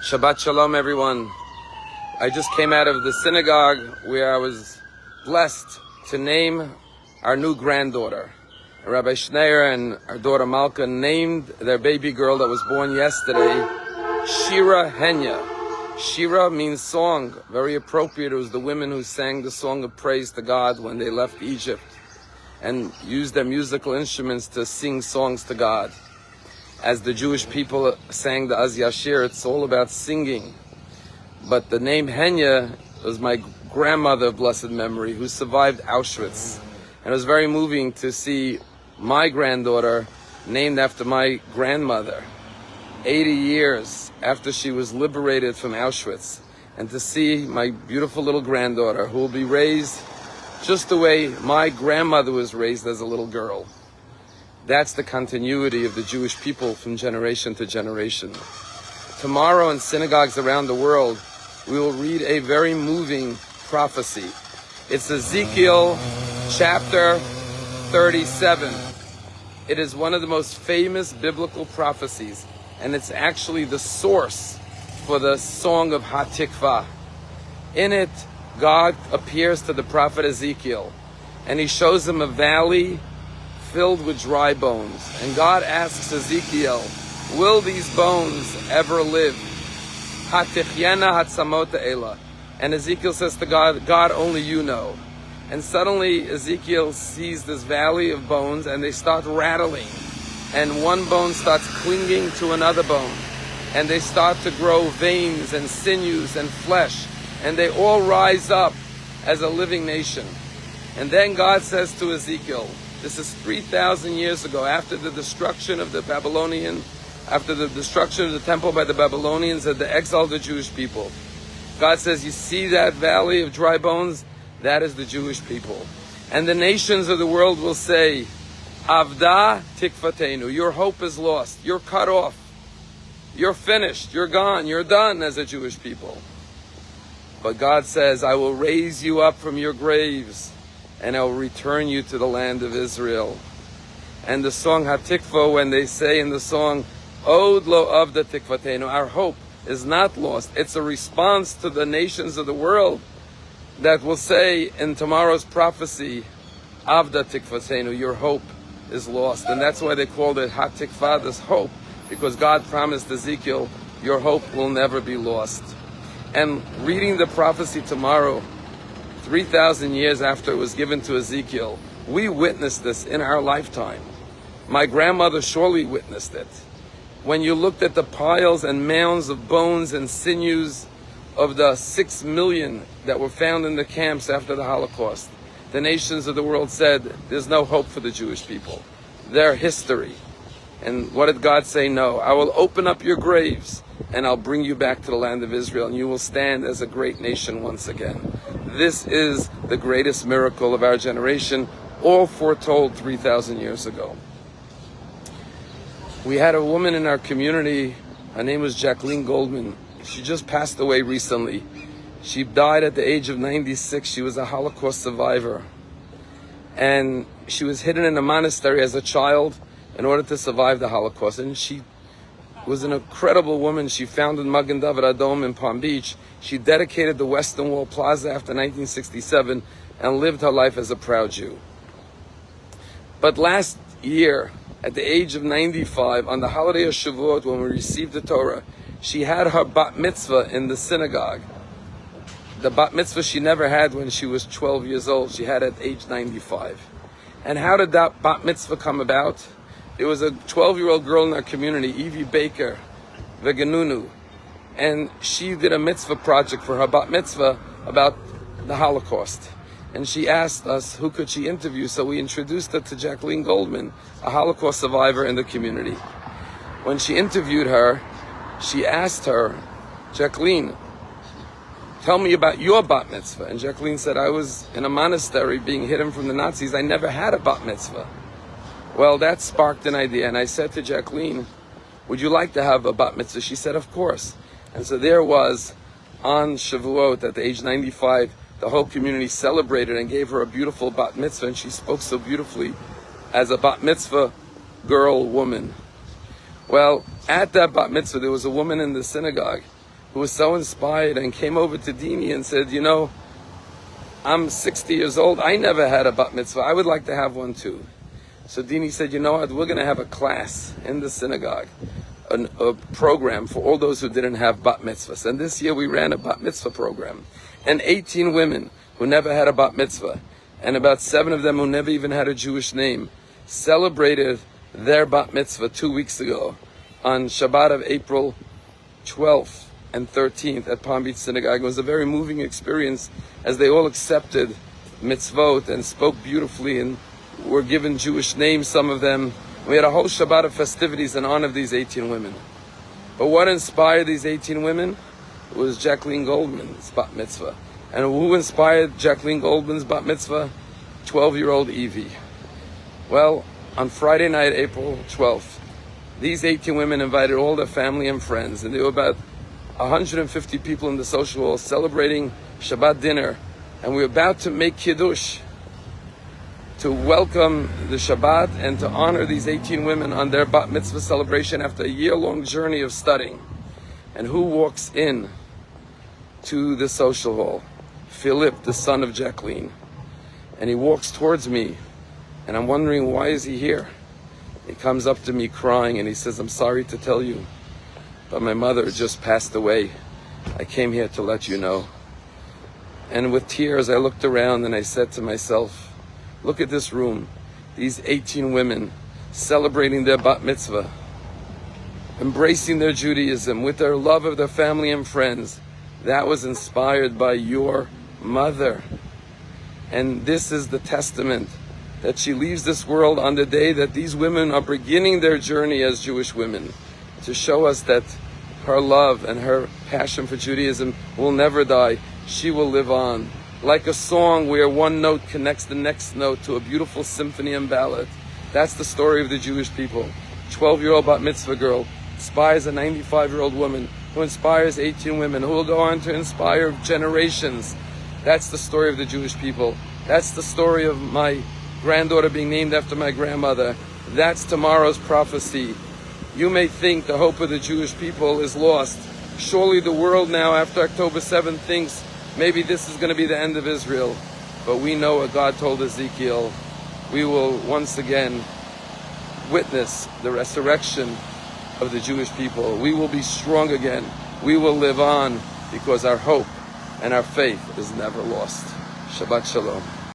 Shabbat Shalom, everyone. I just came out of the synagogue where I was blessed to name our new granddaughter. Rabbi Scheiner and our daughter Malka named their baby girl that was born yesterday Shira Henya. Shira means song, very appropriate. It was the women who sang the song of praise to God when they left Egypt and used their musical instruments to sing songs to God. As the Jewish people sang the Az Yashir, it's all about singing. But the name Henya was my grandmother of blessed memory who survived Auschwitz. And it was very moving to see my granddaughter named after my grandmother, 80 years after she was liberated from Auschwitz. And to see my beautiful little granddaughter who will be raised just the way my grandmother was raised as a little girl. That's the continuity of the Jewish people from generation to generation. Tomorrow in synagogues around the world, we will read a very moving prophecy. It's Ezekiel chapter 37. It is one of the most famous biblical prophecies, and it's actually the source for the song of Hatikvah. In it, God appears to the prophet Ezekiel, and he shows him a valley filled with dry bones. And God asks Ezekiel, will these bones ever live? Hatichyena hatzamot ela. And Ezekiel says to God, God, only you know. And suddenly Ezekiel sees this valley of bones and they start rattling. And one bone starts clinging to another bone. And they start to grow veins and sinews and flesh. And they all rise up as a living nation. And then God says to Ezekiel, this is 3,000 years ago, after the destruction of the temple by the Babylonians and the exile of the Jewish people. God says, you see that valley of dry bones? That is the Jewish people. And the nations of the world will say, Avda tikvatenu, your hope is lost, you're cut off, you're finished, you're gone, you're done as a Jewish people. But God says, I will raise you up from your graves, and I will return you to the land of Israel. And the song Hatikva, when they say in the song, Od lo avda tikvatenu, our hope is not lost. It's a response to the nations of the world that will say in tomorrow's prophecy, Avda tikvatenu, your hope is lost. And that's why they called it Hatikva, this hope, because God promised Ezekiel, your hope will never be lost. And reading the prophecy tomorrow, 3,000 years after it was given to Ezekiel, we witnessed this in our lifetime. My grandmother surely witnessed it. When you looked at the piles and mounds of bones and sinews of the 6 million that were found in the camps after the Holocaust, the nations of the world said, there's no hope for the Jewish people. They're history. And what did God say? No, I will open up your graves and I'll bring you back to the land of Israel, and you will stand as a great nation once again. This is the greatest miracle of our generation, all foretold 3,000 years ago. We had a woman in our community, her name was Jacqueline Goldman. She just passed away recently. She died at the age of 96. She was a Holocaust survivor. And she was hidden in a monastery as a child in order to survive the Holocaust. And she was an incredible woman. She founded Magen David Adom in Palm Beach. She dedicated the Western Wall Plaza after 1967 and lived her life as a proud Jew. But last year, at the age of 95, on the holiday of Shavuot, when we received the Torah, she had her bat mitzvah in the synagogue. The bat mitzvah she never had when she was 12 years old. She had at age 95. And how did that bat mitzvah come about? It was a 12-year-old girl in our community, Evie Baker, Veganunu, and she did a mitzvah project for her bat mitzvah about the Holocaust. And she asked us who could she interview, so we introduced her to Jacqueline Goldman, a Holocaust survivor in the community. When she interviewed her, she asked her, Jacqueline, tell me about your bat mitzvah. And Jacqueline said, I was in a monastery being hidden from the Nazis. I never had a bat mitzvah. Well, that sparked an idea, and I said to Jacqueline, would you like to have a bat mitzvah? She said, of course. And so there was, on Shavuot, at the age 95, the whole community celebrated and gave her a beautiful bat mitzvah, and she spoke so beautifully as a bat mitzvah girl, woman. Well, at that bat mitzvah, there was a woman in the synagogue who was so inspired and came over to Dini and said, I'm 60 years old. I never had a bat mitzvah. I would like to have one too. So Dini said, you know what? We're going to have a class in the synagogue, a program for all those who didn't have bat mitzvahs. And this year we ran a bat mitzvah program. And 18 women who never had a bat mitzvah, and about 7 of them who never even had a Jewish name, celebrated their bat mitzvah 2 weeks ago on Shabbat of April 12th and 13th at Palm Beach Synagogue. It was a very moving experience as they all accepted mitzvot and spoke beautifully and were given Jewish names, some of them. We had a whole Shabbat of festivities in honor of these 18 women. But what inspired these 18 women was Jacqueline Goldman's bat mitzvah. And who inspired Jacqueline Goldman's bat mitzvah? 12-year-old Evie. Well, on Friday night, April 12th, these 18 women invited all their family and friends, and there were about 150 people in the social hall celebrating Shabbat dinner, and we were about to make Kiddush to welcome the Shabbat and to honor these 18 women on their bat mitzvah celebration after a year-long journey of studying. And who walks in to the social hall? Philip, the son of Jacqueline. And he walks towards me, and I'm wondering, why is he here? He comes up to me crying, and he says, I'm sorry to tell you, but my mother just passed away. I came here to let you know. And with tears, I looked around and I said to myself, look at this room, these 18 women celebrating their bat mitzvah, embracing their Judaism with their love of their family and friends. That was inspired by your mother. And this is the testament that she leaves this world on the day that these women are beginning their journey as Jewish women, to show us that her love and her passion for Judaism will never die. She will live on. Like a song where one note connects the next note to a beautiful symphony and ballad. That's the story of the Jewish people. 12-year-old bat mitzvah girl inspires a 95-year-old woman, who inspires 18 women, who will go on to inspire generations. That's the story of the Jewish people. That's the story of my granddaughter being named after my grandmother. That's tomorrow's prophecy. You may think the hope of the Jewish people is lost. Surely the world now, after October 7th, thinks maybe this is going to be the end of Israel. But we know what God told Ezekiel. We will once again witness the resurrection of the Jewish people. We will be strong again. We will live on, because our hope and our faith is never lost. Shabbat Shalom.